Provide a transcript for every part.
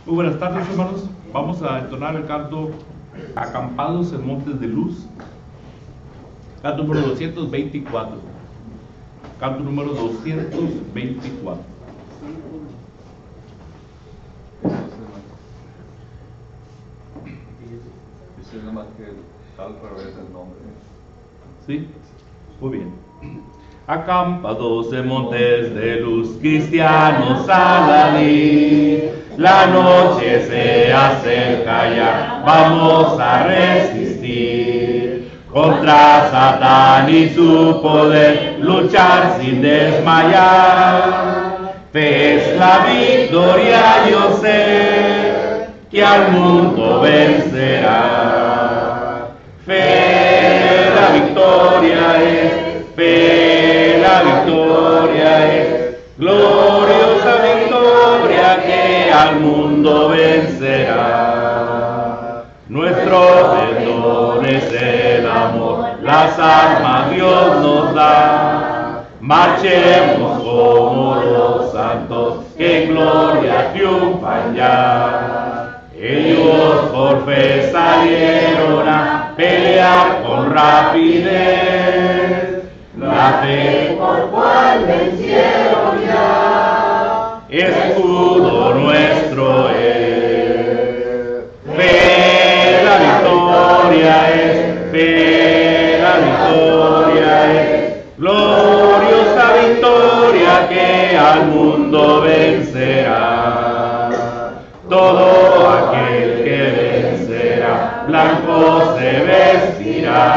Muy buenas tardes, hermanos. Vamos a entonar el canto Acampados en Montes de Luz. Canto número 224. Canto número 224. Dice nada más que al revés el nombre. ¿Sí? Muy bien. Acampados en montes de luz, cristianos a la lid. La noche se acerca ya, vamos a resistir. Contra Satán y su poder, luchar sin desmayar. Fe es la victoria, yo sé que al mundo vencerá. Fe, la victoria es, fe, la victoria es, gloriosa victoria que al mundo vencerá. Nuestro perdón es el amor, las armas Dios nos da. Marchemos como los santos que en gloria triunfan ya. Ellos por fe salieron a pelear con rapidez. La fe por cual vencieron ya, escudo nuestro es. Fe, la victoria es, fe, la victoria es, gloriosa victoria que al mundo vencerá. Todo aquel que vencerá, blanco se vestirá,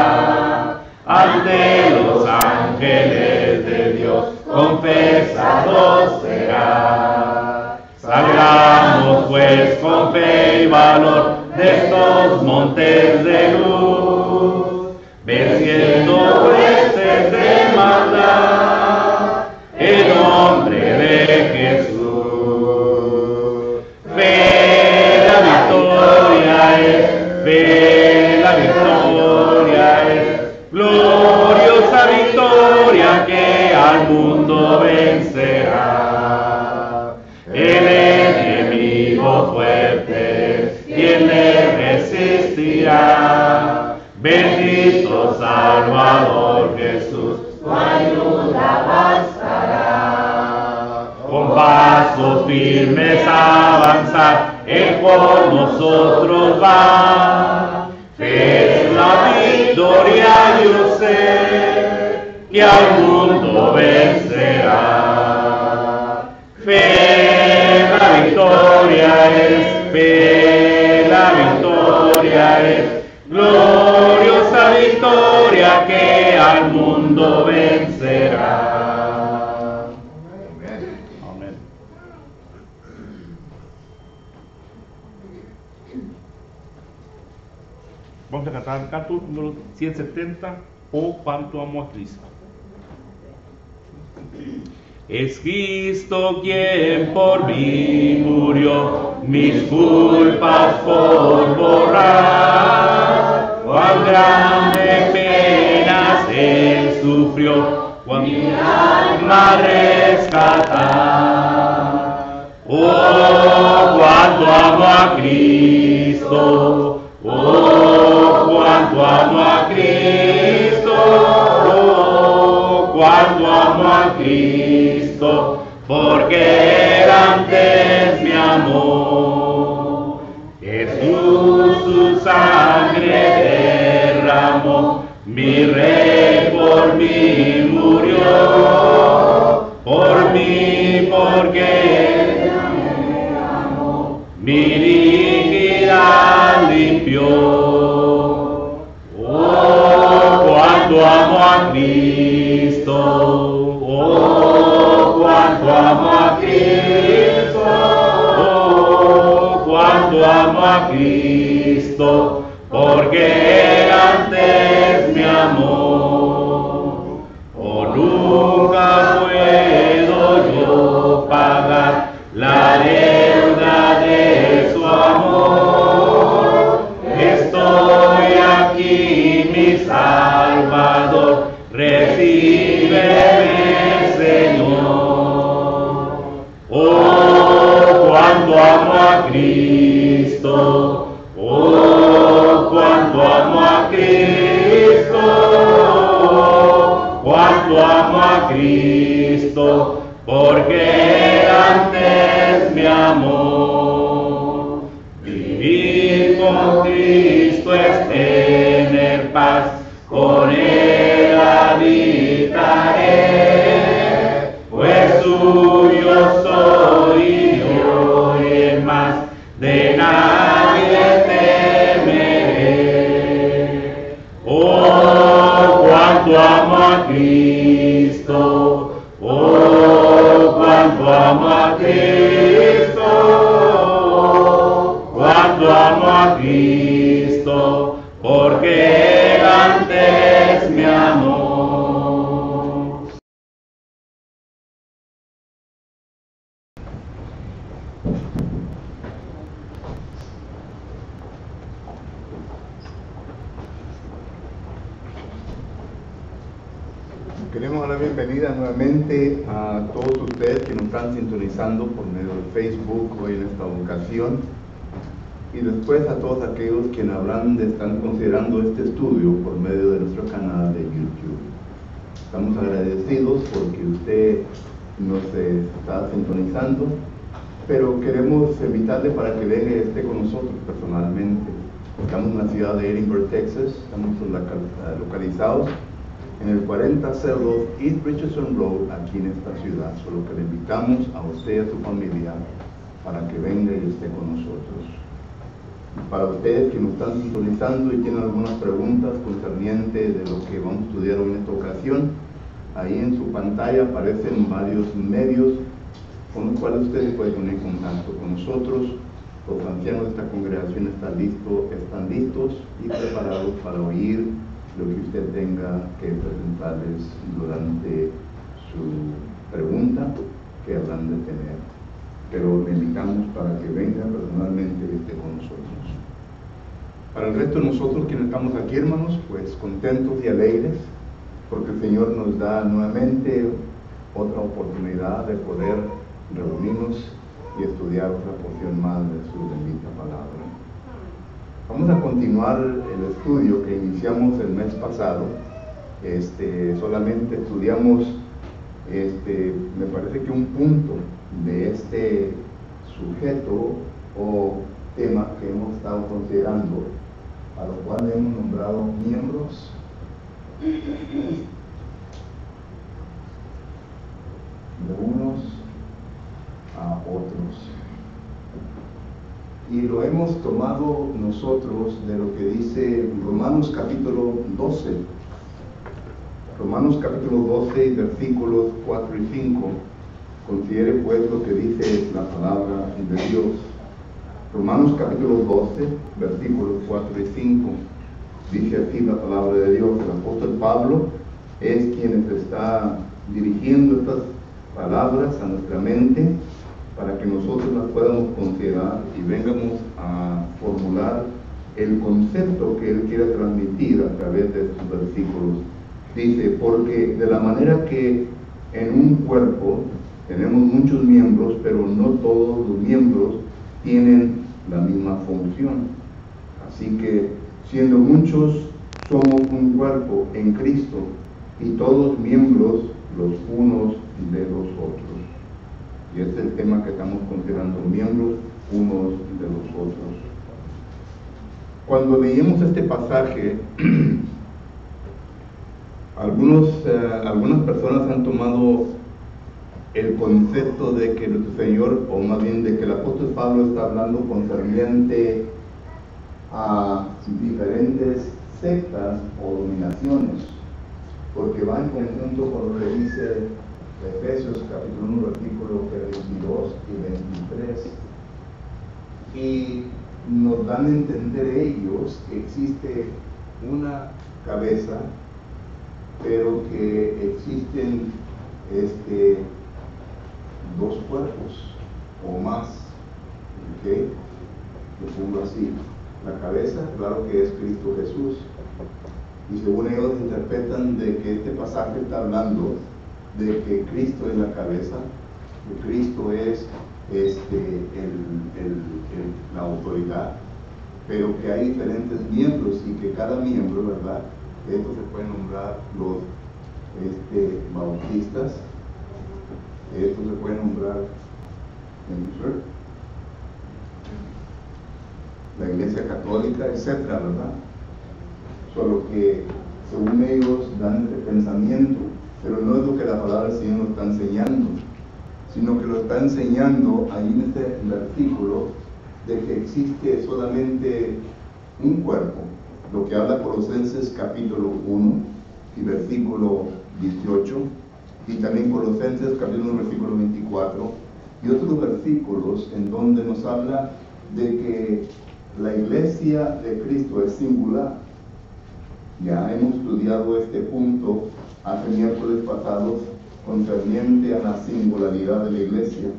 ante los ángeles de Dios confesado será. Salgamos pues con fe y valor de estos montes de luz, venciendo huestes de maldad, en nombre de Jesús. Fe, la victoria es, fe, la victoria es, gloriosa victoria que al mundo vencerá. El enemigo fuerte, ¿quién le resistirá? Bendito Salvador Jesús, tu ayuda bastará. Con pasos firmes avanzar, Él por nosotros va. Fe es la victoria, yo sé que al mundo vencerá. Fe, la victoria es, fe, la victoria es, gloriosa victoria que al mundo vencerá. Amén. Vamos a cantar el canto número 170, Oh cuánto amo a Cristo. Es Cristo quien por mí murió, mis culpas por borrar. Cuán grande penas Él sufrió, cuán mi alma rescatar. Oh, cuánto amo a Cristo, oh, cuánto amo a Cristo, oh, cuánto amo a Cristo, porque Él antes me amó. Jesús su sangre derramó, mi Rey por mí murió, por mí porque Él me amó, mi iniquidad limpió. Oh, cuánto amo a Cristo, oh, cuánto amo a Cristo, oh, cuánto amo a Cristo, porque Él antes me amó. Oh, nunca puedo yo pagar la deuda de su amor. Estoy aquí, mi Salvador, recíbeme, Señor. Oh, cuánto amo a a Cristo, oh, cuánto amo a Cristo, cuánto amo a Cristo, porque Él antes me amó. Vivir con Cristo es tener paz, con Él habitaré, pues suyo soy y hoy más de nadie temeré. Oh, cuánto amo a Cristo, oh, cuánto amo a Cristo, cuánto amo a Cristo, porque Él antes me amó. Queremos dar la bienvenida nuevamente a todos ustedes que nos están sintonizando por medio de Facebook hoy en esta ocasión, y después a todos aquellos que están considerando este estudio por medio de nuestro canal de YouTube. Estamos agradecidos porque usted nos está sintonizando, pero queremos invitarle para que venga y esté con nosotros personalmente. Estamos en la ciudad de Edinburgh, Texas. Estamos localizados en el 4002 East Richardson Road, aquí en esta ciudad. Solo que le invitamos a usted y a su familia para que venga y esté con nosotros. Para ustedes que nos están sintonizando y tienen algunas preguntas concernientes de lo que vamos a estudiar en esta ocasión, ahí en su pantalla aparecen varios medios con los cuales ustedes pueden poner en contacto con nosotros. Los ancianos de esta congregación están listos y preparados para oír lo que usted tenga que presentarles durante su pregunta que habrán de tener. Pero le invitamos para que venga personalmente y esté con nosotros. Para el resto de nosotros quienes estamos aquí, hermanos, pues contentos y alegres, porque el Señor nos da nuevamente otra oportunidad de poder reunirnos y estudiar otra porción más de su bendita palabra. Vamos a continuar el estudio que iniciamos el mes pasado. Solamente estudiamos, me parece que un punto de este sujeto o tema que hemos estado considerando, a lo cual hemos nombrado miembros de unos a otros. Y lo hemos tomado nosotros de lo que dice Romanos capítulo 12. Romanos capítulo 12, versículos 4 y 5. Considere pues lo que dice la palabra de Dios. Romanos capítulo 12, versículos 4 y 5. Dice así la palabra de Dios. El apóstol Pablo es quien está dirigiendo estas palabras a nuestra mente para que nosotros las podamos considerar y vengamos a formular el concepto que él quiere transmitir a través de estos versículos. Dice, porque de la manera que en un cuerpo tenemos muchos miembros, pero no todos los miembros tienen la misma función. Así que, siendo muchos, somos un cuerpo en Cristo, y todos miembros los unos de los otros. Y este es el tema que estamos considerando, miembros unos de los otros. Cuando leímos este pasaje, algunas personas han tomado el concepto de que nuestro Señor, o más bien de que el apóstol Pablo está hablando concerniente a diferentes sectas o dominaciones, porque va en conjunto con lo que dice Efesios capítulo 1, versículo 22 y 23, y nos dan a entender ellos que existe una cabeza, pero que existen dos cuerpos o más. ¿Okay? Lo pongo así: la cabeza, claro que es Cristo Jesús, y según ellos interpretan de que este pasaje está hablando de que Cristo es la cabeza, que Cristo es la autoridad, pero que hay diferentes miembros y que cada miembro, ¿verdad? Esto se puede nombrar los bautistas, esto se puede nombrar la Iglesia Católica, etcétera, ¿verdad? Solo que según ellos dan este pensamiento, pero no es lo que la palabra del Señor nos está enseñando, sino que lo está enseñando ahí en este versículo de que existe solamente un cuerpo, lo que habla Colosenses capítulo 1 y versículo 18, y también Colosenses capítulo 1 versículo 24, y otros versículos en donde nos habla de que la iglesia de Cristo es singular. Ya hemos estudiado este punto hace miércoles pasados concerniente a la singularidad de la iglesia,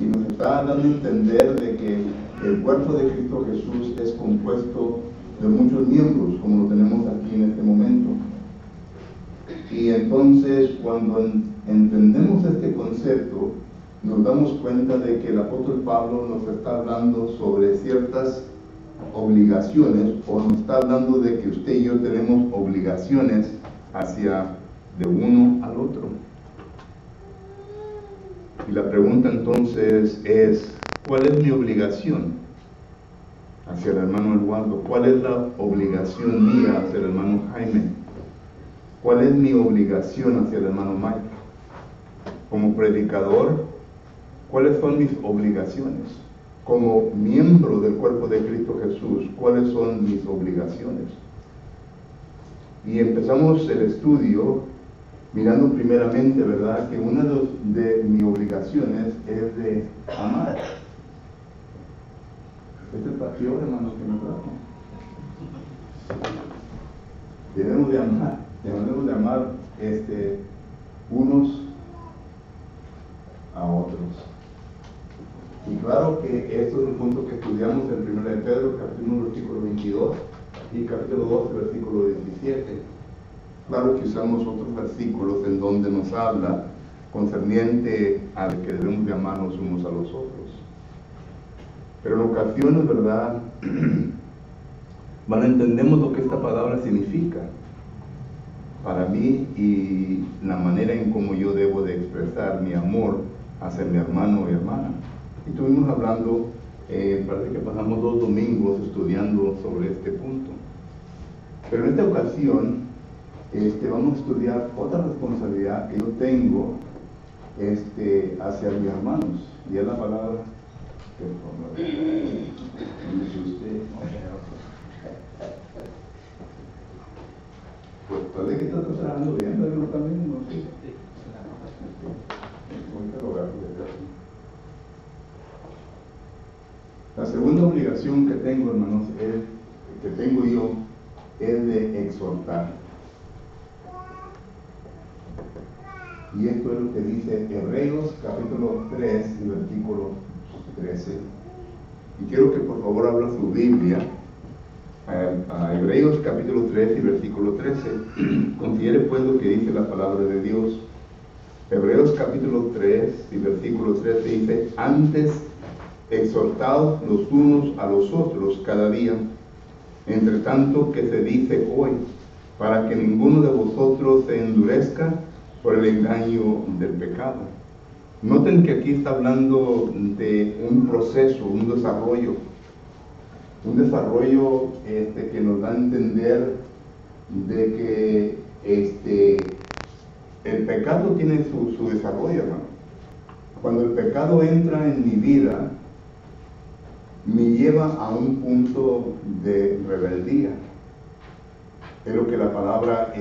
y nos está dando a entender de que el cuerpo de Cristo Jesús es compuesto de muchos miembros, como lo tenemos aquí en este momento. Y entonces, cuando entendemos este concepto, nos damos cuenta de que el apóstol Pablo nos está hablando sobre ciertas obligaciones, o nos está hablando de que usted y yo tenemos obligaciones hacia de uno al otro. Y la pregunta entonces es, ¿cuál es mi obligación hacia el hermano Eduardo? ¿Cuál es la obligación mía hacia el hermano Jaime? ¿Cuál es mi obligación hacia el hermano Mike? Como predicador, ¿cuáles son mis obligaciones? Como miembro del cuerpo de Cristo Jesús, ¿cuáles son mis obligaciones? Y empezamos el estudio mirando primeramente, ¿verdad?, que una de mis obligaciones es de amar. Este es el partido, hermanos, que me trajo. Debemos de amar unos a otros. Y claro que esto es un punto que estudiamos en 1 de Pedro, capítulo 1, versículo 22, y capítulo 2, versículo 17. Claro que usamos otros versículos en donde nos habla concerniente a que debemos de amarnos unos a los otros. Pero en ocasiones, ¿verdad?, entendemos lo que esta palabra significa para mí y la manera en cómo yo debo de expresar mi amor hacia mi hermano y hermana. Y estuvimos hablando, parece que pasamos 2 domingos estudiando sobre este punto. Pero en esta ocasión vamos a estudiar otra responsabilidad que yo tengo hacia mis hermanos. Y es la palabra que dice usted. Pues parece que está trabajando bien, pero también no sé. La segunda obligación que tengo, hermanos, que tengo yo, es de exhortar. Y esto es lo que dice Hebreos capítulo 3 y versículo 13. Y quiero que por favor abra su Biblia a Hebreos capítulo 3 y versículo 13. Considere pues lo que dice la palabra de Dios. Hebreos capítulo 3 y versículo 13 dice: antes exhortaos los unos a los otros cada día, entre tanto que se dice hoy, para que ninguno de vosotros se endurezca por el engaño del pecado. Noten que aquí está hablando de un proceso, un desarrollo que nos da a entender de que el pecado tiene su desarrollo, hermano. Cuando el pecado entra en mi vida, me lleva a un punto de rebeldía. Es lo que la palabra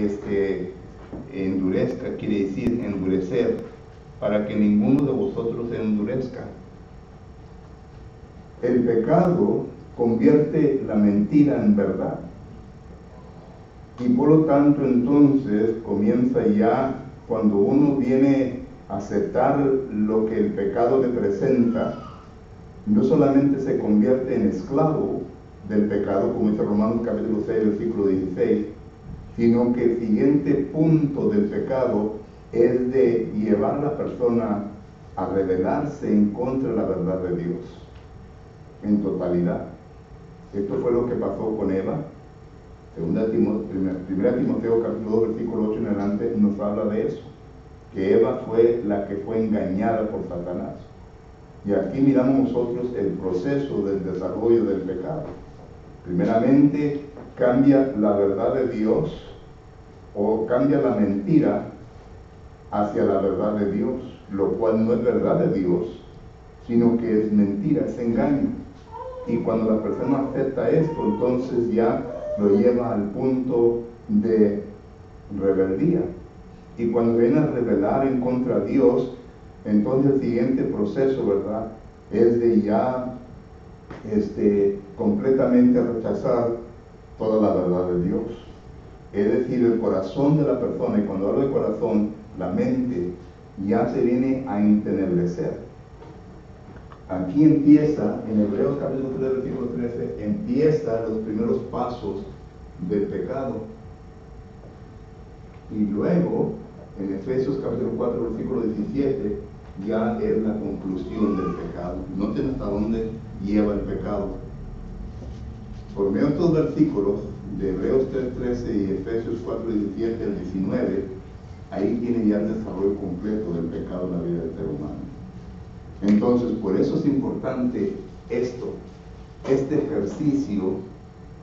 endurezca quiere decir, endurecer, para que ninguno de vosotros se endurezca. El pecado convierte la mentira en verdad. Y por lo tanto, entonces, comienza ya cuando uno viene a aceptar lo que el pecado le presenta, no solamente se convierte en esclavo del pecado, como dice Romanos capítulo 6, versículo 16, sino que el siguiente punto del pecado es de llevar a la persona a rebelarse en contra de la verdad de Dios, en totalidad. Esto fue lo que pasó con Eva. Primera Timoteo capítulo 2, versículo 8 en adelante nos habla de eso, que Eva fue la que fue engañada por Satanás. Y aquí miramos nosotros el proceso del desarrollo del pecado. Primeramente, cambia la verdad de Dios, o cambia la mentira hacia la verdad de Dios, lo cual no es verdad de Dios, sino que es mentira, es engaño. Y cuando la persona acepta esto, entonces ya lo lleva al punto de rebeldía. Y cuando viene a rebelar en contra de Dios, entonces el siguiente proceso, ¿verdad?, es de ya completamente rechazar toda la verdad de Dios. Es decir, el corazón de la persona, y cuando hablo de corazón, la mente ya se viene a entenebrecer. Aquí empieza, en Hebreos capítulo 3, versículo 13, empieza los primeros pasos del pecado. Y luego, en Efesios capítulo 4, versículo 17, ya es la conclusión del pecado. Noten hasta dónde lleva el pecado. Por medio de estos versículos, de Hebreos 3:13 y Efesios 4:17 al 19, ahí tiene ya el desarrollo completo del pecado en la vida del ser humano. Entonces, por eso es importante este ejercicio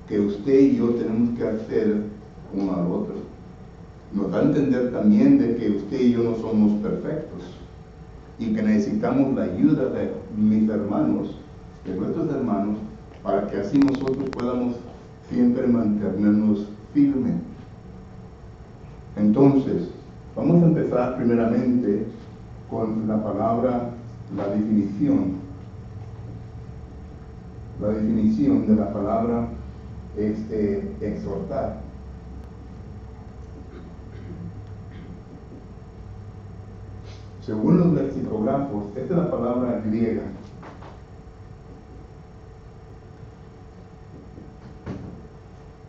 que usted y yo tenemos que hacer uno al otro. Nos da a entender también de que usted y yo no somos perfectos y que necesitamos la ayuda de mis hermanos, de nuestros hermanos, para que así nosotros podamos siempre mantenernos firmes. Entonces, vamos a empezar primeramente con la palabra, la definición de la palabra exhortar. Según los lexicógrafos, esta es la palabra griega.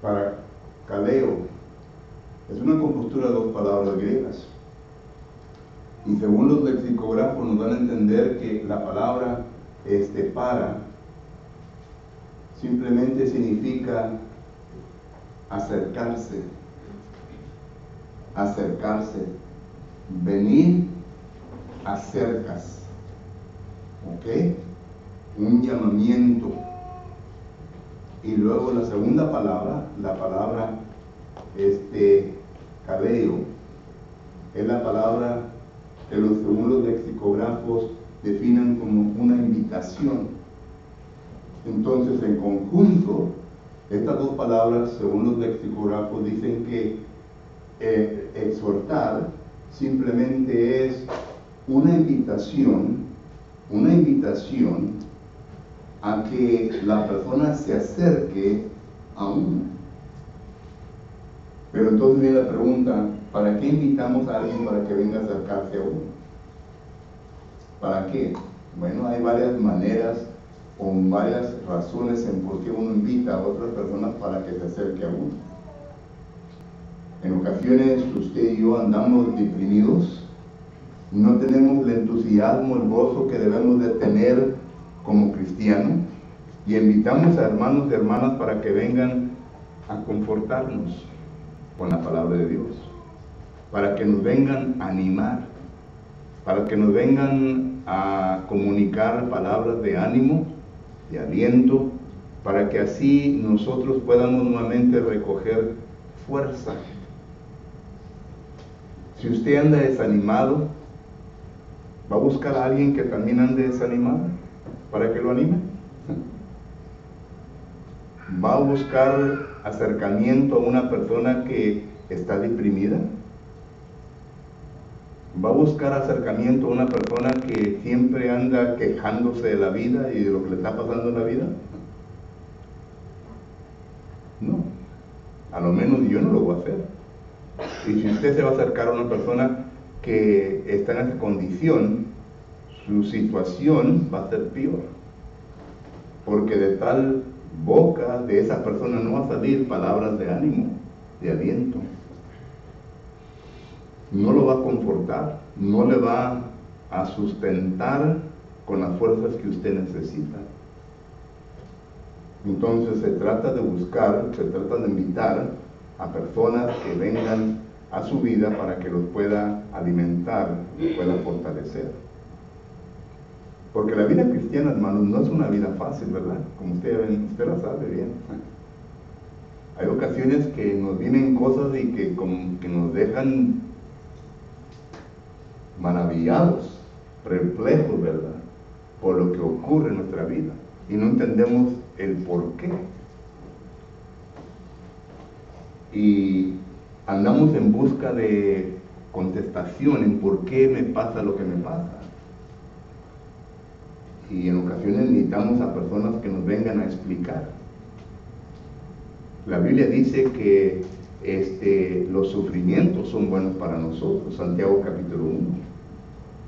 Para kaleo, es una compostura de dos palabras griegas. Y según los lexicógrafos nos dan a entender que la palabra para simplemente significa acercarse, venir acercas, ¿ok? Un llamamiento. Y luego la segunda palabra, la palabra kaleo, es la palabra que según los lexicógrafos definen como una invitación. Entonces, en conjunto, estas dos palabras, según los lexicógrafos, dicen que exhortar simplemente es una invitación a que la persona se acerque a uno. Pero entonces viene la pregunta, ¿para qué invitamos a alguien para que venga a acercarse a uno? ¿Para qué? Bueno, hay varias maneras o varias razones en por qué uno invita a otras personas para que se acerque a uno. En ocasiones usted y yo andamos deprimidos, no tenemos el entusiasmo, el gozo que debemos de tener como cristianos, y invitamos a hermanos y hermanas para que vengan a confortarnos con la palabra de Dios, para que nos vengan a animar, para que nos vengan a comunicar palabras de ánimo, de aliento, para que así nosotros podamos nuevamente recoger fuerza. Si usted anda desanimado, ¿va a buscar a alguien que también ande desanimado para que lo anime? ¿Va a buscar acercamiento a una persona que está deprimida? ¿Va a buscar acercamiento a una persona que siempre anda quejándose de la vida y de lo que le está pasando en la vida? No, a lo menos yo no lo voy a hacer. Y si usted se va a acercar a una persona que está en esa condición, su situación va a ser peor, porque de tal boca de esa persona no va a salir palabras de ánimo, de aliento. No lo va a confortar, no le va a sustentar con las fuerzas que usted necesita. Entonces se trata de buscar, se trata de invitar a personas que vengan a su vida para que los pueda alimentar, los pueda fortalecer. Porque la vida cristiana, hermanos, no es una vida fácil, ¿verdad? Como usted la sabe bien. Hay ocasiones que nos vienen cosas y que nos dejan maravillados, perplejos, ¿verdad? Por lo que ocurre en nuestra vida. Y no entendemos el por qué. Y andamos en busca de contestación en por qué me pasa lo que me pasa. Y en ocasiones necesitamos a personas que nos vengan a explicar. La Biblia dice que los sufrimientos son buenos para nosotros, Santiago capítulo 1.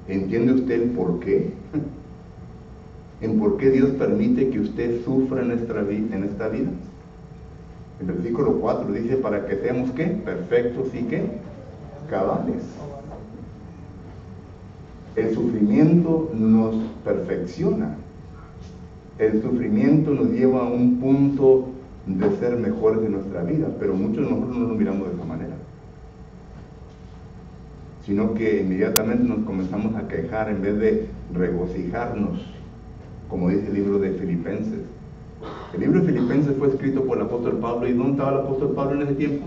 ¿Entiende usted el por qué? ¿En por qué Dios permite que usted sufra en esta vida? El versículo 4 dice, para que seamos, ¿qué? Perfectos y ¿qué? Cabales. El sufrimiento nos perfecciona. El sufrimiento nos lleva a un punto de ser mejores en nuestra vida, pero muchos de nosotros no lo miramos de esa manera, sino que inmediatamente nos comenzamos a quejar en vez de regocijarnos, como dice el libro de Filipenses. El libro de Filipenses fue escrito por el apóstol Pablo. ¿Y dónde estaba el apóstol Pablo en ese tiempo?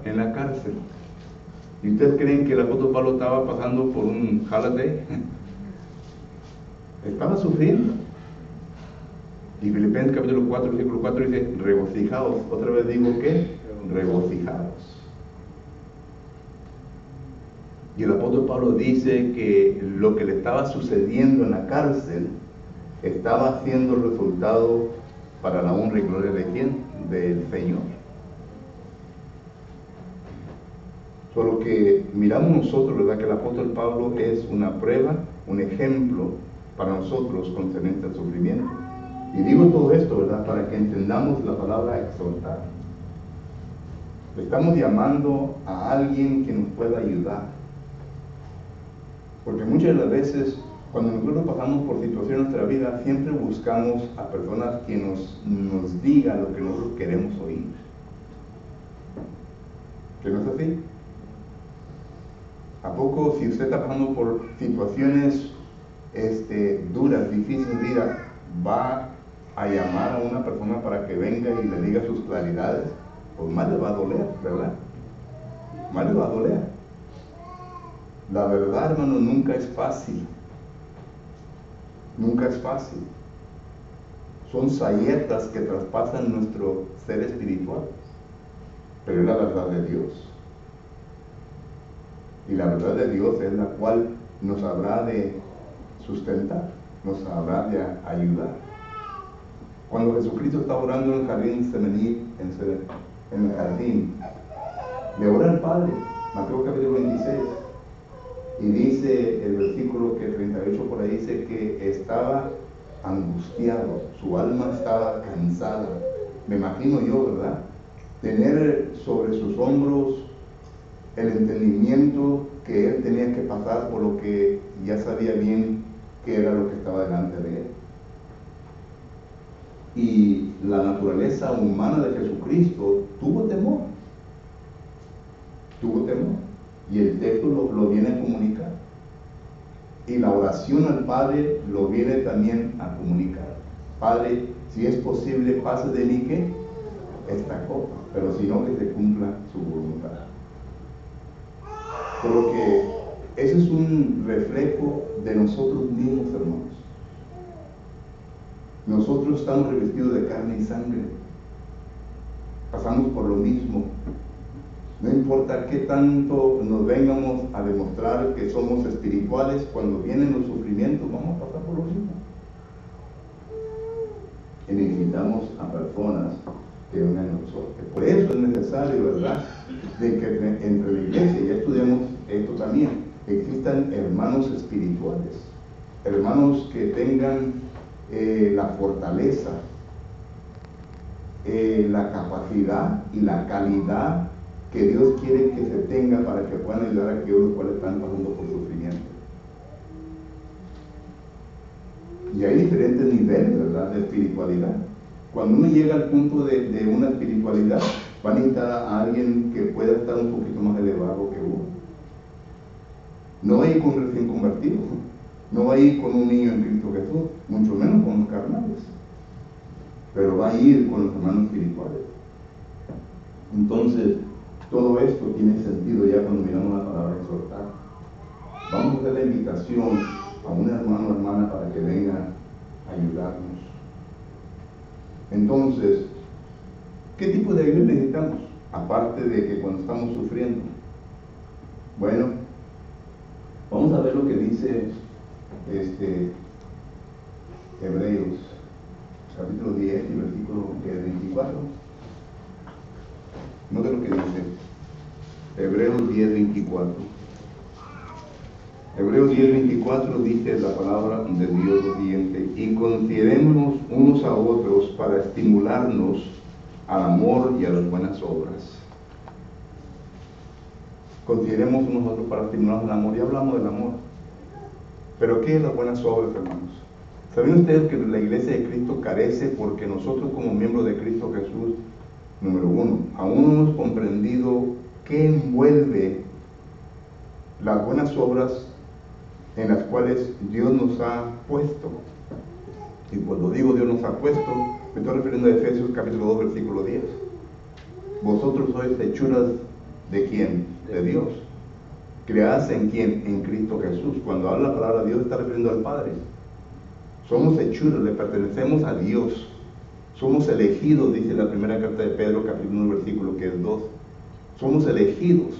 En la cárcel. ¿Y ustedes creen que el apóstol Pablo estaba pasando por un holiday? Estaba sufriendo. Y Filipenses capítulo 4, versículo 4 dice, regocijaos. Otra vez digo, ¿qué? Regocijaos. Y el apóstol Pablo dice que lo que le estaba sucediendo en la cárcel estaba siendo el resultado para la honra y gloria de ¿quién? Del Señor. Solo que miramos nosotros, ¿verdad?, que el apóstol Pablo es una prueba, un ejemplo para nosotros concerniente al sufrimiento. Y digo todo esto, ¿verdad?, para que entendamos la palabra exhortar. Estamos llamando a alguien que nos pueda ayudar. Porque muchas de las veces, cuando nosotros pasamos por situaciones en nuestra vida, siempre buscamos a personas que nos digan lo que nosotros queremos oír. ¿Que no es así? ¿A poco si usted está pasando por situaciones duras, difíciles de vida, va a llamar a una persona para que venga y le diga sus claridades? Pues más le va a doler, ¿verdad? Más le va a doler. La verdad, hermano, nunca es fácil. Nunca es fácil. Son saetas que traspasan nuestro ser espiritual. Pero es la verdad de Dios. Y la verdad de Dios es la cual nos habrá de sustentar, nos habrá de ayudar. Cuando Jesucristo está orando en el jardín Getsemaní, en el jardín, le ora al Padre, Mateo capítulo 26, y dice el versículo que 38 por ahí, dice que estaba angustiado, su alma estaba cansada. Me imagino yo, ¿verdad?, tener sobre sus hombros el entendimiento que él tenía que pasar por lo que ya sabía bien que era lo que estaba delante de él. Y la naturaleza humana de Jesucristo tuvo temor. Tuvo temor. Y el texto lo viene a comunicar. Y la oración al Padre lo viene también a comunicar. Padre, si es posible, pase de mí que esta copa, pero si no, que se cumpla su voluntad. Por lo que ese es un reflejo de nosotros mismos, hermanos. Nosotros estamos revestidos de carne y sangre. Pasamos por lo mismo. No importa qué tanto nos vengamos a demostrar que somos espirituales, cuando vienen los sufrimientos vamos a pasar por lo mismo. Y necesitamos a personas que vengan a nosotros. Por eso es necesario, ¿verdad?, de que entre la iglesia, ya estudiamos esto también, existan hermanos espirituales, hermanos que tengan la fortaleza, la capacidad y la calidad que Dios quiere que se tenga para que puedan ayudar a aquellos los cuales están pasando por sufrimiento. diferentes niveles, ¿verdad?, de espiritualidad. Cuando uno llega al punto de una espiritualidad, va a necesitar a alguien que pueda estar un poquito más elevado que uno. No va a ir con un recién convertido, no va a ir con un niño en Cristo Jesús, mucho menos con los carnales, pero va a ir con los hermanos espirituales. Entonces, todo esto tiene sentido ya cuando miramos la palabra exhortar. Vamos a hacer la invitación a un hermano o hermana para que venga a ayudarnos. Entonces, ¿qué tipo de ayuda necesitamos? Aparte de que cuando estamos sufriendo. Bueno, vamos a ver lo que dice Hebreos, capítulo 10 y versículo 24. Note lo que dice Hebreos 10, 24. Hebreos 10, 24 dice la palabra de Dios lo siguiente: y considerémonos unos a otros para estimularnos al amor y a las buenas obras. Consideremos unos a otros para estimularnos al amor. Ya hablamos del amor. Pero ¿qué es las buenas obras, hermanos? ¿Saben ustedes que la iglesia de Cristo carece porque nosotros como miembros de Cristo Jesús, número uno, aún no hemos comprendido qué envuelve las buenas obras en las cuales Dios nos ha puesto? Y cuando digo Dios nos ha puesto, me estoy refiriendo a Efesios capítulo 2, versículo 10. Vosotros sois hechuras ¿de quién? De Dios. ¿Creadas en quién? En Cristo Jesús. Cuando habla la palabra Dios está refiriendo al Padre. Somos hechuras, le pertenecemos a Dios. Somos elegidos, dice la primera carta de Pedro, capítulo 1, versículo que es 2. Somos elegidos.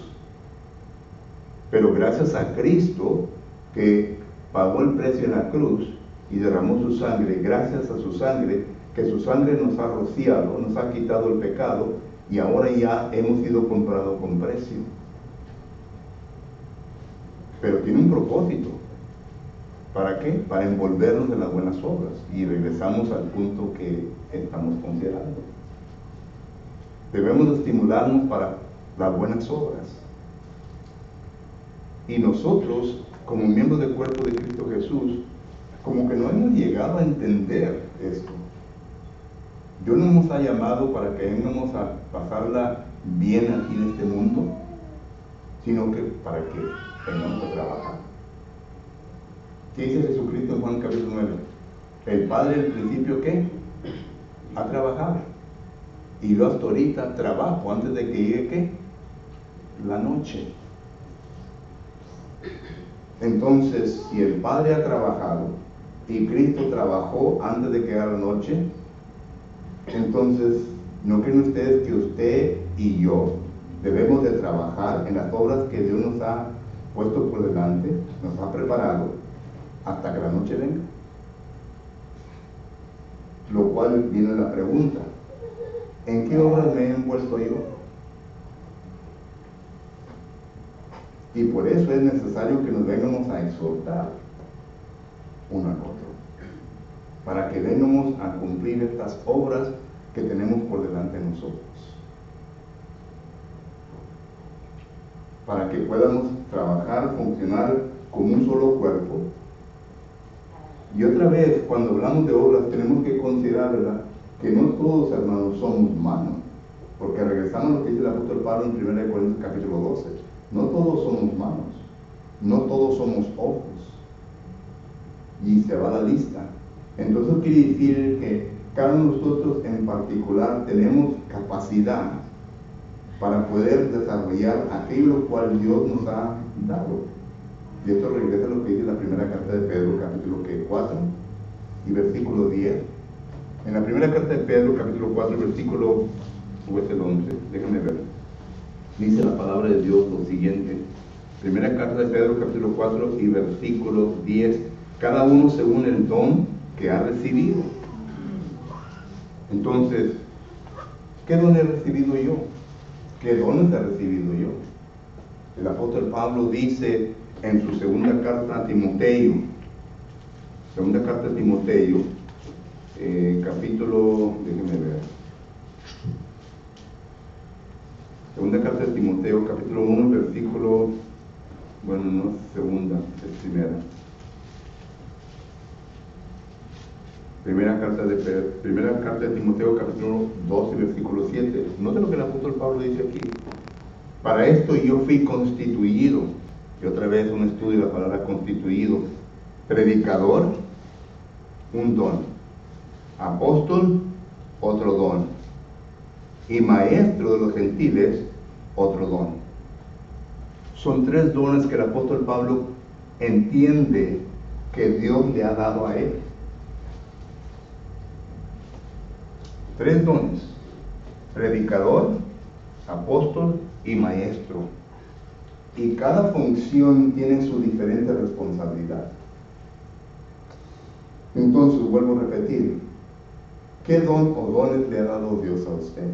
Pero gracias a Cristo, que pagó el precio en la cruz y derramó su sangre, gracias a su sangre, que su sangre nos ha rociado, nos ha quitado el pecado, y ahora ya hemos sido comprados con precio. Pero tiene un propósito. ¿Para qué? Para envolvernos en las buenas obras. Y regresamos al punto que estamos considerando. Debemos estimularnos para las buenas obras. Y nosotros, como miembros del cuerpo de Cristo Jesús, como que no hemos llegado a entender esto. Dios no nos ha llamado para que vengamos a pasarla bien aquí en este mundo, sino que para que vengamos a trabajar. ¿Qué dice Jesucristo en Juan capítulo 9? El Padre al principio, ¿qué? A trabajar. Y yo hasta ahorita trabajo antes de que llegue, ¿qué? La noche. Entonces, si el Padre ha trabajado y Cristo trabajó antes de que llegara la noche, entonces, ¿no creen ustedes que usted y yo debemos de trabajar en las obras que Dios nos ha puesto por delante, nos ha preparado, hasta que la noche venga? Lo cual viene la pregunta: ¿en qué obras me he envuelto yo? Y por eso es necesario que nos vengamos a exhortar uno al otro, para que vengamos a cumplir estas obras que tenemos por delante de nosotros, para que podamos trabajar, funcionar como un solo cuerpo. Y otra vez, cuando hablamos de obras, tenemos que considerar, ¿verdad?, que no todos, hermanos, somos manos, porque regresamos a lo que dice el apóstol Pablo en 1 Corintios capítulo 12. No todos somos manos, no todos somos ojos, y se va la lista. Entonces quiere decir que cada uno de nosotros en particular tenemos capacidad para poder desarrollar aquello cual Dios nos ha dado. Y esto regresa a lo que dice la primera carta de Pedro, capítulo 4 y versículo 10. En la primera carta de Pedro, capítulo 4, versículo, o es el 11, déjenme ver. Dice la palabra de Dios lo siguiente. Primera carta de Pedro, capítulo 4 y versículo 10. Cada uno según el don que ha recibido. Entonces, ¿qué don he recibido yo? ¿Qué dones he recibido yo? El apóstol Pablo dice en su segunda carta a Timoteo, capítulo, déjenme ver, segunda carta de Timoteo, capítulo 1, versículo, bueno, no es segunda, es primera. Primera carta de Timoteo, capítulo 2 y versículo 7. Note lo que el apóstol Pablo dice aquí. Para esto yo fui constituido, y otra vez un estudio de la palabra constituido, predicador, un don, apóstol, otro don, y maestro de los gentiles, otro don. Son 3 dones que el apóstol Pablo entiende que Dios le ha dado a él. 3 dones: predicador, apóstol y maestro. Y cada función tiene su diferente responsabilidad. Entonces, vuelvo a repetir, ¿qué don o dones le ha dado Dios a usted?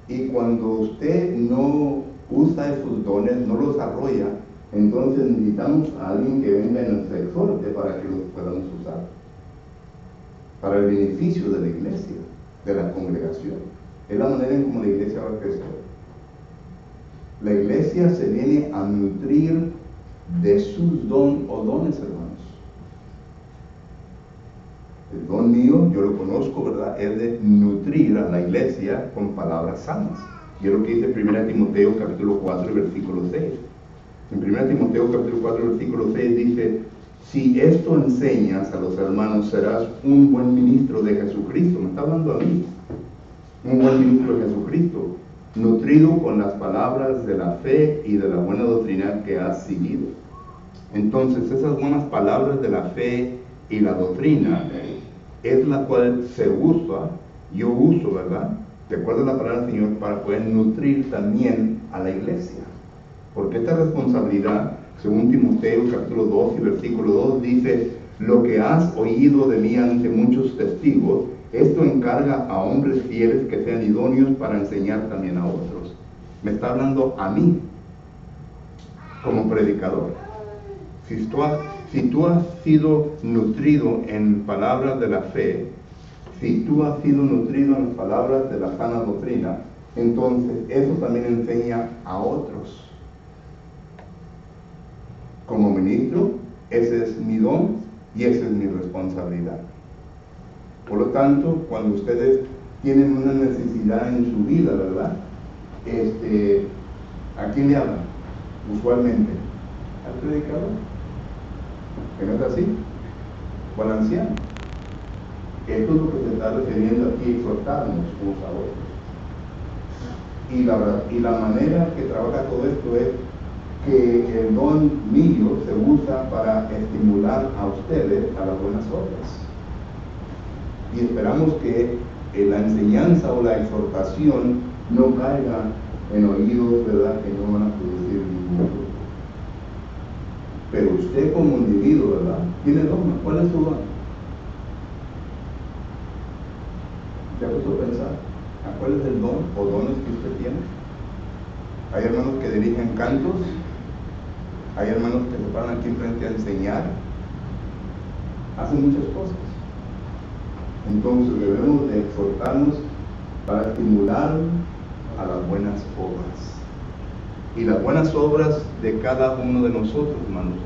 Y cuando usted no usa esos dones, no los desarrolla, entonces necesitamos a alguien que venga y nos exhorte para que los podamos usar, para el beneficio de la iglesia, de la congregación. Es la manera en cómo la iglesia va a crecer. La iglesia se viene a nutrir de sus dones, hermanos. El don mío, yo lo conozco, ¿verdad? Es de nutrir a la iglesia con palabras sanas. Y es lo que dice 1 Timoteo capítulo 4 y versículo 6. En 1 Timoteo capítulo 4 versículo 6 dice: si esto enseñas a los hermanos, serás un buen ministro de Jesucristo. Me está hablando a mí. Un buen ministro de Jesucristo, nutrido con las palabras de la fe y de la buena doctrina que has seguido. Entonces, esas buenas palabras de la fe y la doctrina es la cual se usa, yo uso, ¿verdad? De acuerdo a la palabra del Señor, para poder nutrir también a la iglesia. Porque esta responsabilidad, según Timoteo capítulo 2 y versículo 2, dice: lo que has oído de mí ante muchos testigos, esto encarga a hombres fieles que sean idóneos para enseñar también a otros. Me está hablando a mí, como predicador. Si tú has sido nutrido en palabras de la fe, si tú has sido nutrido en palabras de la sana doctrina, entonces eso también enseña a otros. Como ministro, ese es mi don y esa es mi responsabilidad. Por lo tanto, cuando ustedes tienen una necesidad en su vida, ¿verdad? ¿A quién le hablan? Usualmente al predicador, que no es así, o al anciano. Esto es lo que se está refiriendo aquí, exhortarnos unos a otros. Y la manera que trabaja todo esto es que el don mío se usa para estimular a ustedes a las buenas obras. Y esperamos que la enseñanza o la exhortación no caiga en oídos, ¿verdad?, que no van a producir ningún fruto. Pero usted como individuo, ¿verdad?, tiene don. ¿Cuál es su don? ¿Se ha puesto a pensar a cuál es el don o dones que usted tiene? Hay hermanos que dirigen cantos, hay hermanos que se paran aquí enfrente a enseñar, hacen muchas cosas. Entonces debemos de exhortarnos para estimular a las buenas obras. Y las buenas obras de cada uno de nosotros, hermanos,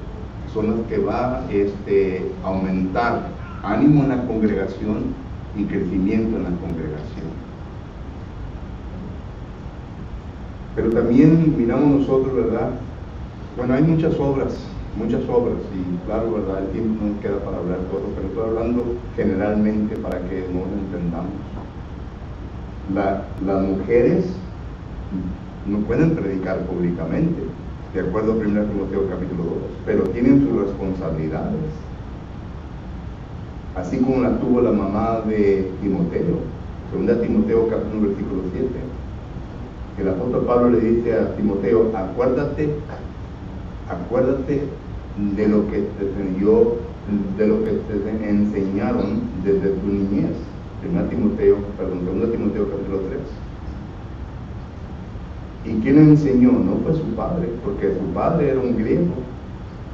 son las que va a aumentar ánimo en la congregación y crecimiento en la congregación. Pero también miramos nosotros, ¿verdad? Bueno, hay muchas obras, y claro, ¿verdad?, el tiempo no nos queda para hablar todo, pero estoy hablando generalmente para que nos entendamos. Las mujeres no pueden predicar públicamente, de acuerdo a 1 Timoteo capítulo 2, pero tienen sus responsabilidades, así como la tuvo la mamá de Timoteo. 2 Timoteo capítulo 1 versículo 7, el apóstol Pablo le dice a Timoteo: acuérdate de lo que te enseñaron desde tu niñez. 2 Timoteo capítulo 3. ¿Y quién le enseñó? No fue su padre, porque su padre era un griego,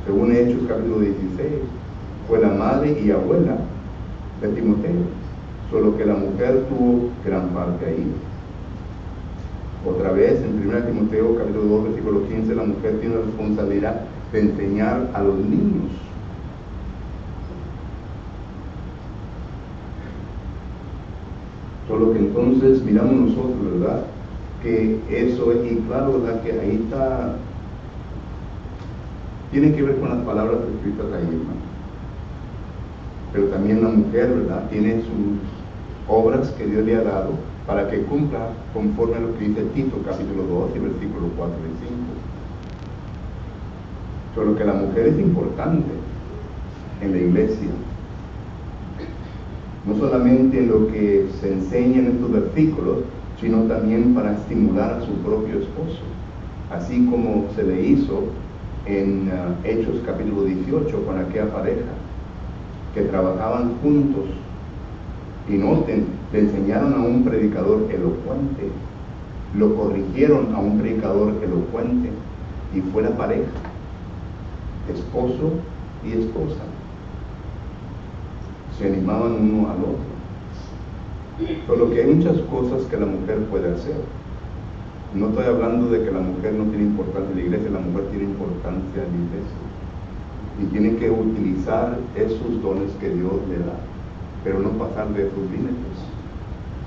según Hechos capítulo 16. Fue la madre y abuela de Timoteo, solo que la mujer tuvo gran parte ahí. Otra vez, en 1 Timoteo capítulo 2 versículo 15, la mujer tiene la responsabilidad de enseñar a los niños. Solo que entonces miramos nosotros, ¿verdad? Que eso es, y claro, ¿verdad? Que ahí está, tiene que ver con las palabras escritas ahí, hermano. Pero también la mujer, ¿verdad? Tiene sus obras que Dios le ha dado para que cumpla conforme a lo que dice Tito, capítulo 2, y versículos 4 y 5. Solo que la mujer es importante en la iglesia. No solamente en lo que se enseña en estos versículos, sino también para estimular a su propio esposo. Así como se le hizo en Hechos capítulo 18 con aquella pareja que trabajaban juntos. Y noten, le enseñaron a un predicador elocuente, lo corrigieron a un predicador elocuente, y fue la pareja, esposo y esposa. Se animaban uno al otro. Solo que hay muchas cosas que la mujer puede hacer. No estoy hablando de que la mujer no tiene importancia en la iglesia, la mujer tiene importancia en la iglesia. Y tiene que utilizar esos dones que Dios le da, pero no pasar de esos límites.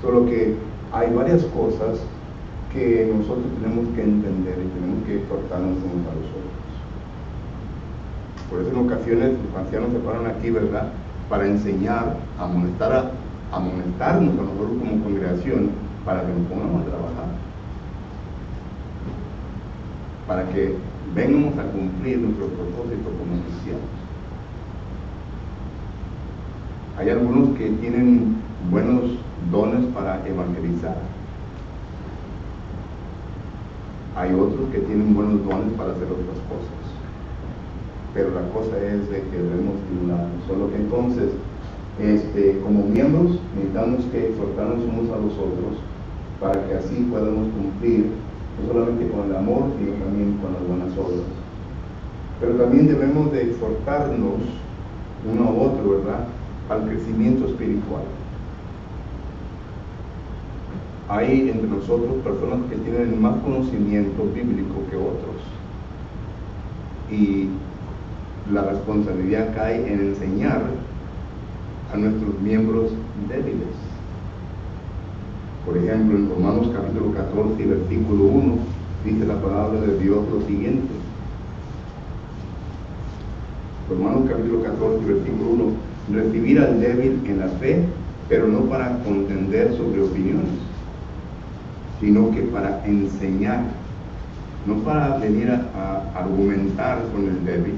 Solo que hay varias cosas que nosotros tenemos que entender y tenemos que exhortarnos unos a los otros. Por eso en ocasiones los ancianos se paran aquí, ¿verdad?, para enseñar, amonestarnos a nosotros como congregación, para que nos pongamos a trabajar, para que vengamos a cumplir nuestro propósito como cristianos. Hay algunos que tienen buenos dones para evangelizar. Hay otros que tienen buenos dones para hacer otras cosas. Pero la cosa es de que debemos estimularnos. Solo que entonces, como miembros, necesitamos que exhortarnos unos a los otros para que así podamos cumplir no solamente con el amor, sino también con las buenas obras. Pero también debemos de exhortarnos uno a otro, ¿verdad?, al crecimiento espiritual. Hay entre nosotros personas que tienen más conocimiento bíblico que otros, y la responsabilidad cae en enseñar a nuestros miembros débiles. Por ejemplo, en Romanos capítulo 14 y versículo 1 dice la palabra de Dios lo siguiente. Romanos capítulo 14 y versículo 1: recibir al débil en la fe, pero no para contender sobre opiniones, sino que para enseñar, no para venir a argumentar con el débil.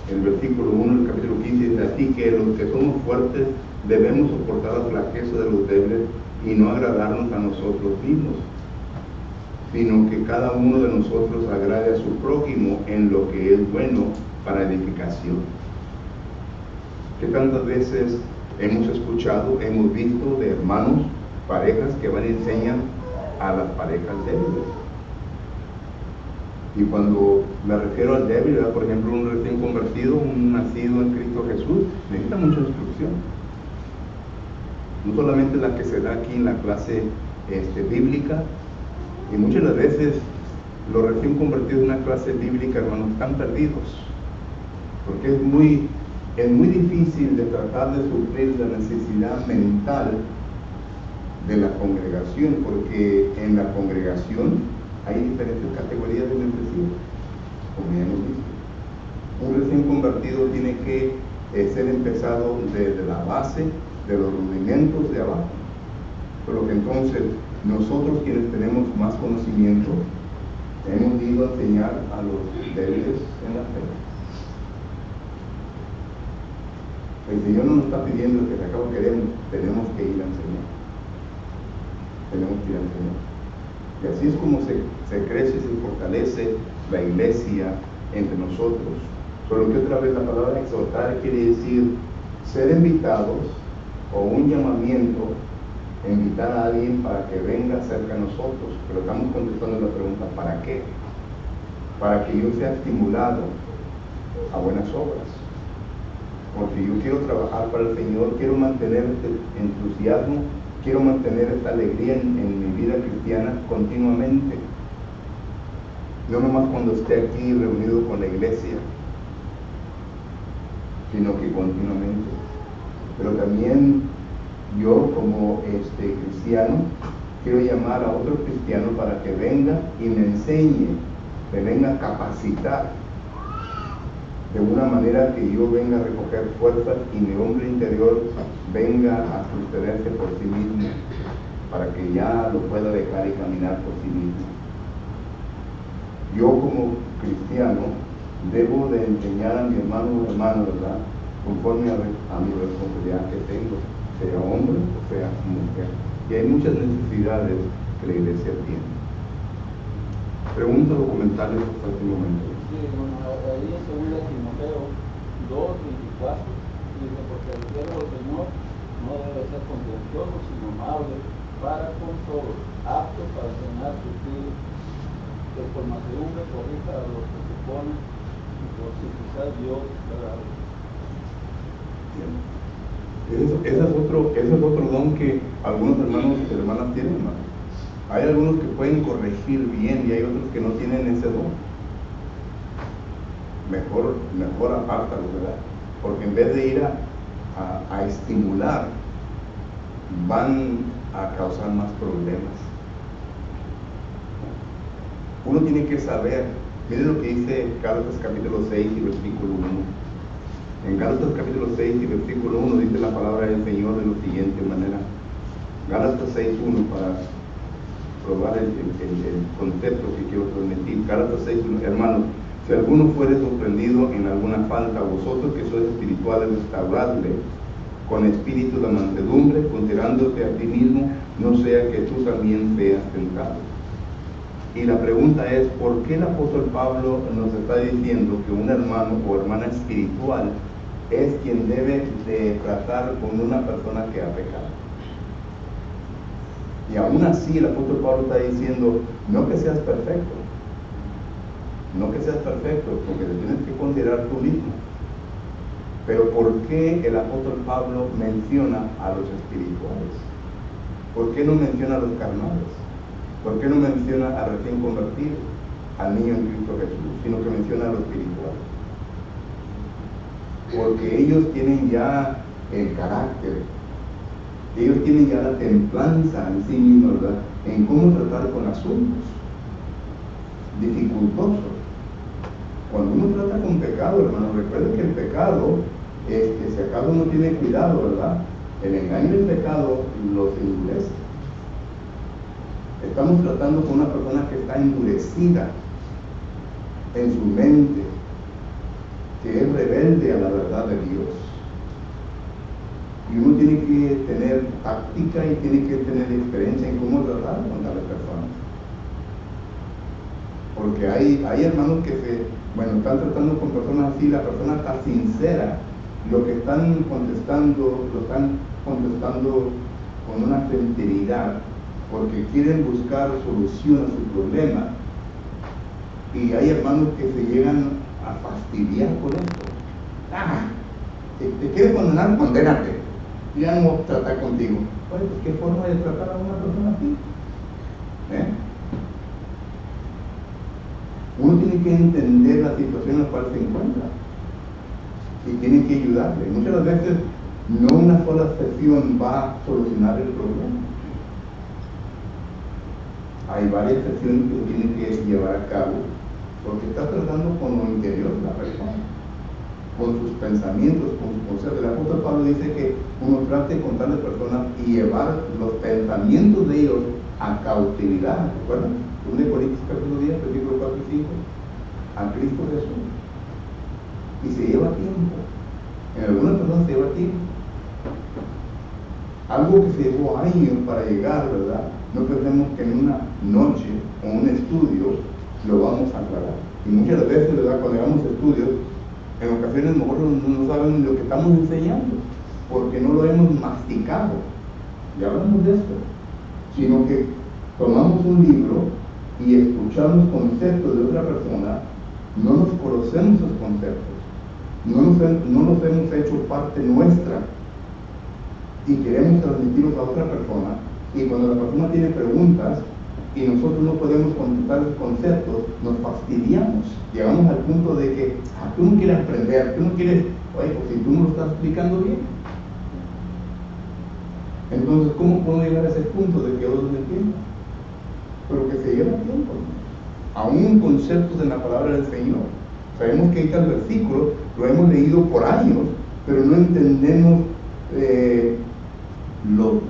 El versículo 1 del capítulo 15 dice: así que los que somos fuertes debemos soportar la flaqueza de los débiles y no agradarnos a nosotros mismos, sino que cada uno de nosotros agrade a su prójimo en lo que es bueno para edificación. Que tantas veces hemos escuchado, hemos visto de hermanos, parejas que van y enseñan a las parejas débiles. Y cuando me refiero al débil, ¿verdad?, por ejemplo, un recién convertido, un nacido en Cristo Jesús, necesita mucha instrucción. No solamente la que se da aquí en la clase bíblica, y muchas de las veces los recién convertidos en una clase bíblica, hermanos, están perdidos, porque es muy difícil de tratar de suplir la necesidad mental de la congregación, porque en la congregación hay diferentes categorías de membresía, como ya hemos visto. Un recién convertido tiene que ser empezado desde la base, de los rudimentos de abajo. Pero que entonces nosotros, quienes tenemos más conocimiento, hemos ido a enseñar a los débiles en la fe. El Señor no nos está pidiendo que se acabo queremos, tenemos que ir a enseñar. Tenemos que ir a enseñar. Y así es como se crece y se fortalece la iglesia entre nosotros. Solo que otra vez la palabra exhortar quiere decir ser invitados, o un llamamiento, invitar a alguien para que venga cerca de nosotros. Pero estamos contestando la pregunta: ¿para qué? Para que yo sea estimulado a buenas obras. Porque yo quiero trabajar para el Señor, quiero mantener este entusiasmo, quiero mantener esta alegría en mi vida cristiana continuamente. No nomás cuando esté aquí reunido con la iglesia, sino que continuamente. Pero también Yo como cristiano quiero llamar a otro cristiano para que venga y me enseñe, me venga a capacitar de una manera que yo venga a recoger fuerzas y mi hombre interior venga a sostenerse por sí mismo, para que ya lo pueda dejar y caminar por sí mismo. Yo como cristiano debo de enseñar a mi hermano o hermana, ¿verdad?, conforme a mi responsabilidad que tengo, sea hombre o sea mujer. Y hay muchas necesidades que la iglesia tiene. Preguntas o comentarios hasta este momento. Sí, bueno, ahí en 2 Timoteo 2:24 dice: porque el siervo del Señor no debe ser contencioso, sino amable para con todos, apto para enseñar, sufrir, que por mansedumbre corrija a los que se ponen, y por si quizás Dios agrade. Ese es otro don que algunos hermanos y hermanas tienen, hermano. Hay algunos que pueden corregir bien y hay otros que no tienen ese don. Mejor apártalo, ¿verdad? Porque en vez de ir a estimular, van a causar más problemas. Uno tiene que saber, miren lo que dice Gálatas capítulo 6 y versículo 1. En Gálatas capítulo 6 y versículo 1 dice la palabra del Señor de la siguiente manera. Gálatas 6:1, para probar el concepto que quiero transmitir. Gálatas 6:1, hermanos, si alguno fuere sorprendido en alguna falta, vosotros que sois espirituales, restauradle con espíritu de mansedumbre, considerándote a ti mismo, no sea que tú también seas tentado. Y la pregunta es, ¿por qué el apóstol Pablo nos está diciendo que un hermano o hermana espiritual es quien debe de tratar con una persona que ha pecado? Y aún así el apóstol Pablo está diciendo, no que seas perfecto, porque te tienes que considerar tú mismo. Pero ¿por qué el apóstol Pablo menciona a los espirituales? ¿Por qué no menciona a los carnales? ¿Por qué no menciona al recién convertido, al niño en Cristo Jesús, sino que menciona a los espirituales? Porque ellos tienen ya el carácter, ellos tienen ya la templanza en sí mismos, ¿verdad?, en cómo tratar con asuntos dificultosos. Cuando uno trata con pecado, hermano, recuerden que el pecado, si acaso uno tiene cuidado, ¿verdad?, el engaño del pecado los endurece. Estamos tratando con una persona que está endurecida en su mente, que es rebelde a la verdad de Dios. Y uno tiene que tener táctica y tiene que tener experiencia en cómo tratar con tales personas. Porque hay hermanos que están tratando con personas así, la persona está sincera, lo que están contestando, lo están contestando con una sinceridad, porque quieren buscar solución a su problema. Y hay hermanos que se llegan a fastidiar por esto. ¿Te quieres condenar? Condénate. Ya no voy a tratar contigo. Pues, ¿qué forma de tratar a una persona así? Uno tiene que entender la situación en la cual se encuentra y tiene que ayudarle. Muchas veces no una sola sesión va a solucionar el problema. Hay varias sesiones que se tienen que llevar a cabo, porque está tratando con lo interior de la persona, con sus pensamientos, con sus conceptos. El apóstol Pablo dice que uno trate con tales personas y llevar los pensamientos de ellos a cautividad. ¿Recuerdan? 1 Corintios capítulo 10, versículos 4 y 5, a Cristo Jesús. Y se lleva tiempo. En algunas personas se lleva tiempo. Algo que se llevó años para llegar, ¿verdad? No pensemos que en una noche o un estudio lo vamos a aclarar. Y muchas veces, ¿verdad?, cuando hagamos estudios, en ocasiones nosotros no saben lo que estamos enseñando, porque no lo hemos masticado. Ya hablamos de esto. Sino que tomamos un libro y escuchamos conceptos de otra persona, no nos conocemos esos conceptos, no los hemos hecho parte nuestra y queremos transmitirlos a otra persona. Y cuando la persona tiene preguntas y nosotros no podemos contestar los conceptos, nos fastidiamos. Llegamos al punto de que tú no quieres aprender, tú no quieres, oye, pues si tú no lo estás explicando bien. Entonces, ¿cómo podemos llegar a ese punto de que otros no entiendan? Pero que se lleva tiempo, aún conceptos en la palabra del Señor. Sabemos que ahí está el versículo, lo hemos leído por años, pero no entendemos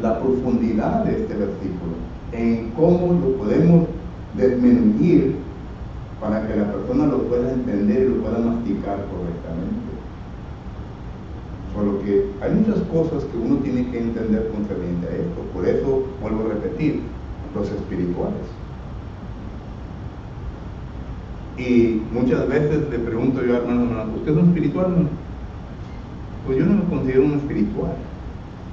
la profundidad de este versículo, en cómo lo podemos desmenuzar para que la persona lo pueda entender y lo pueda masticar correctamente. Solo que hay muchas cosas que uno tiene que entender concerniente a esto. Por eso, vuelvo a repetir, los espirituales. Y muchas veces le pregunto yo a hermanos, ¿usted es un espiritual? Pues yo no me considero un espiritual.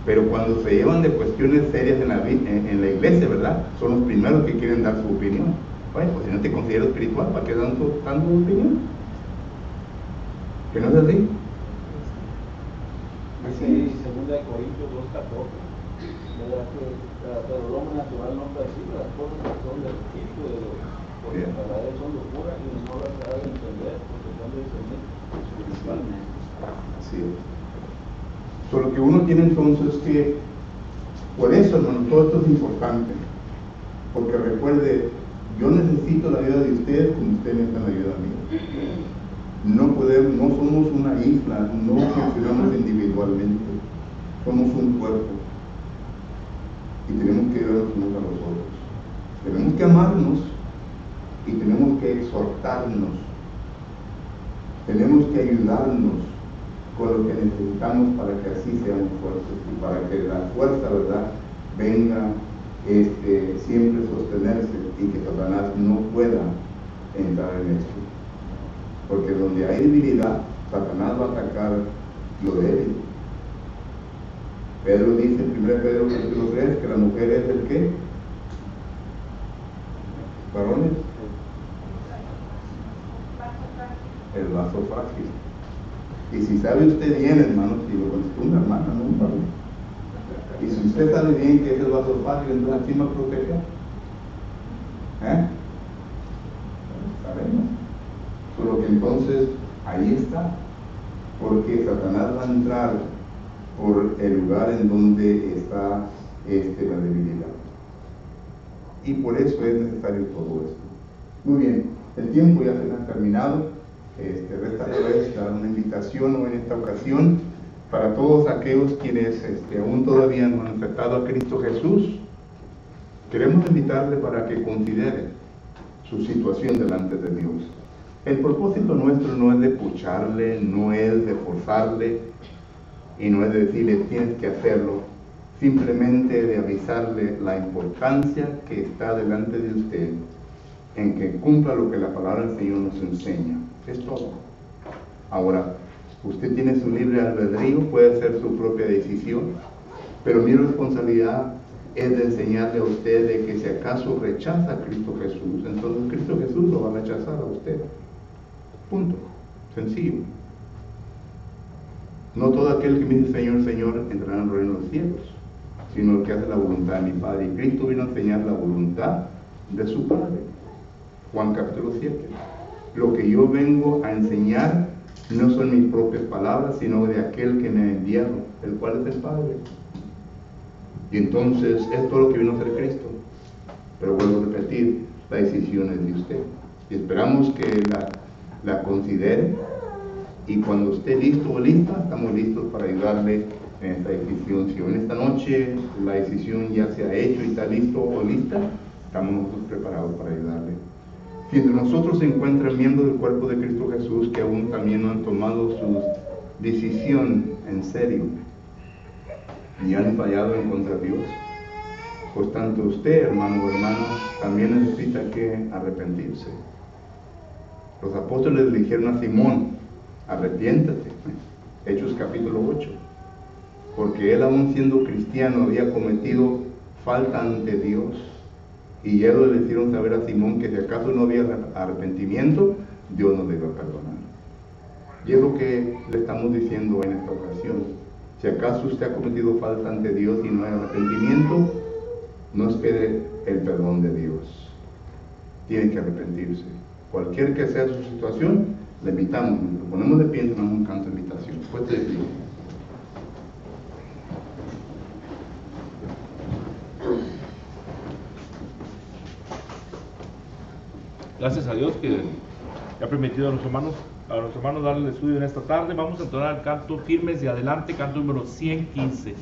Pero cuando se llevan de cuestiones serias en la iglesia, ¿verdad? Son los primeros que quieren dar su opinión. Bueno, pues si no te considero espiritual, ¿para qué dan tu opinión? ¿Que no es así? Dice 2 Corintios 2:14, ¿verdad? Pero el hombre natural no percibe las cosas que son del Espíritu de Dios, porque para él son locura y no las sabe entender, porque son discernidos espiritualmente. Así es. Solo que uno tiene entonces que, por eso, hermano, todo esto es importante, porque recuerde, yo necesito la ayuda de ustedes como ustedes necesitan la ayuda mía. No somos una isla, no funcionamos individualmente, somos un cuerpo y tenemos que ayudarnos unos a los otros. Tenemos que amarnos y tenemos que exhortarnos, tenemos que ayudarnos con lo que necesitamos para que así seamos fuertes y para que la fuerza, ¿verdad?, venga siempre sostenerse y que Satanás no pueda entrar en esto. Porque donde hay debilidad, Satanás va a atacar lo débil. Pedro dice en 1 Pedro capítulo 3 que la mujer es el ¿qué? ¿Varones? El vaso frágil. Y si sabe usted bien, hermano, si lo contestó una hermana, no un varón. Y si usted sabe bien que es el vaso frágil, entonces ¿a quién va a proteger? Sabemos. Solo que entonces ahí está, porque Satanás va a entrar por el lugar en donde está la debilidad. Y por eso es necesario todo esto. Muy bien, el tiempo ya se ha terminado. Resta pues dar una invitación hoy en esta ocasión para todos aquellos quienes aún todavía no han aceptado a Cristo Jesús. Queremos invitarle para que considere su situación delante de Dios. El propósito nuestro no es de pucharle, no es de forzarle y no es de decirle tienes que hacerlo, simplemente de avisarle la importancia que está delante de usted en que cumpla lo que la palabra del Señor nos enseña. Es todo. Ahora, usted tiene su libre albedrío, puede hacer su propia decisión, pero mi responsabilidad es de enseñarle a usted de que si acaso rechaza a Cristo Jesús, entonces Cristo Jesús lo va a rechazar a usted. Punto. Sencillo. No todo aquel que me dice Señor, Señor, entrará en el reino de los cielos, sino el que hace la voluntad de mi Padre. Y Cristo vino a enseñar la voluntad de su Padre. Juan capítulo 7. Lo que yo vengo a enseñar no son mis propias palabras, sino de aquel que me ha enviado, el cual es el Padre. Y entonces es todo lo que vino a hacer Cristo. Pero vuelvo a repetir, la decisión es de usted. Y esperamos que la considere, y cuando esté listo o lista, estamos listos para ayudarle en esta decisión. Si en esta noche la decisión ya se ha hecho y está listo o lista, estamos nosotros preparados para ayudarle. Si entre nosotros se encuentran miembros del cuerpo de Cristo Jesús que aún también no han tomado su decisión en serio y han fallado en contra de Dios, pues tanto usted, hermano o hermana, también necesita que arrepentirse. Los apóstoles le dijeron a Simón, arrepiéntate, Hechos capítulo 8, porque él aún siendo cristiano había cometido falta ante Dios, y ya le hicieron saber a Simón que si acaso no había arrepentimiento, Dios nos debe perdonar. Y es lo que le estamos diciendo en esta ocasión. Si acaso usted ha cometido falta ante Dios y no hay arrepentimiento, no espere el perdón de Dios. Tiene que arrepentirse. Cualquier que sea su situación, le invitamos, nos ponemos de pie y tomamos un canto de invitación. Después de Gracias a Dios que ha permitido a los hermanos darle el estudio en esta tarde. Vamos a entonar el canto Firmes y Adelante, canto número 115.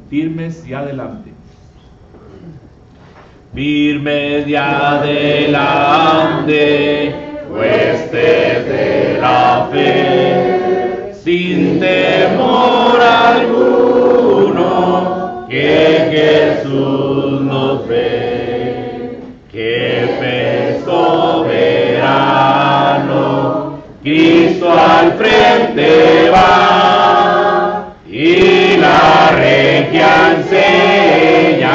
Firmes y Adelante. Firmes y adelante, huestes de la fe, sin temor alguno, que Jesús nos ve, que fe soberano, Cristo al frente va, y la regia enseña,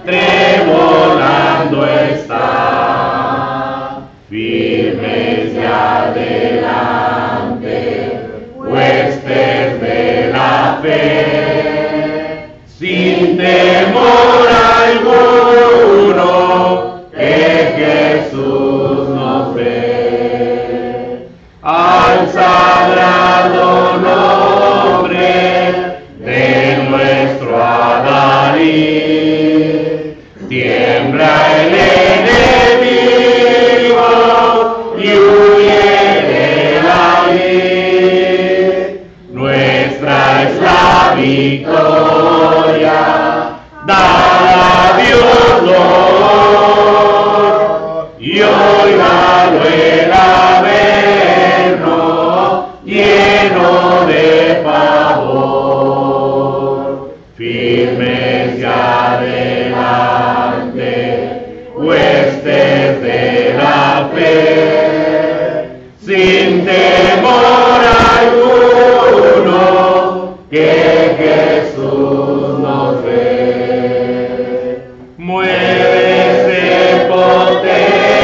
trebolando está. Firmes y adelante, huestes de la fe, sin temor alguno, que Jesús nos ve. Al sagrado nombre de nuestro Adalí, tiembla el enemigo y huye de ahí. Nuestra es la victoria, dada a Dios Lord, y óigalo el averno, lleno de pavor. Firmes y adelante, huestes de la fe, sin temor alguno, que Jesús nos ve. Muévese potente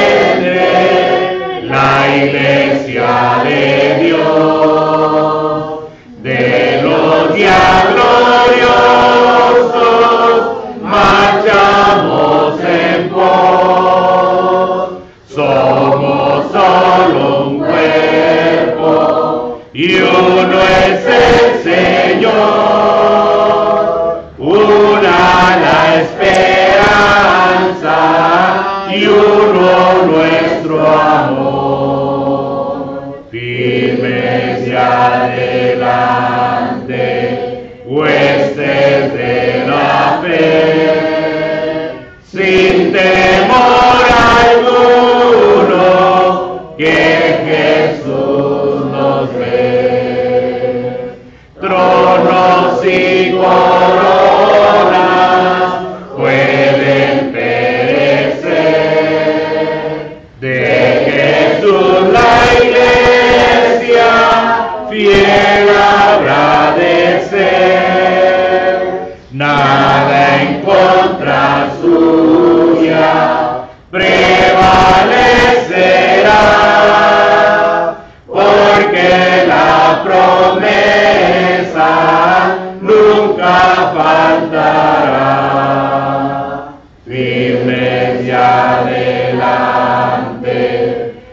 la iglesia de Dios, de los días gloriosos marchamos en pos. Somos solo un cuerpo y uno es el Señor, una la esperanza y uno nuestro amor. Firmes y adelante, huestes de la fe, sin temor alguno, que Jesús nos ve. Tronos y coronas pueden perecer, de Jesús la iglesia fiel habrá de ser. Nada en contra suya prevalecerá, porque la promesa nunca faltará. Firmes y adelante,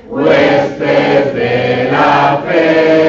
huestes de la fe,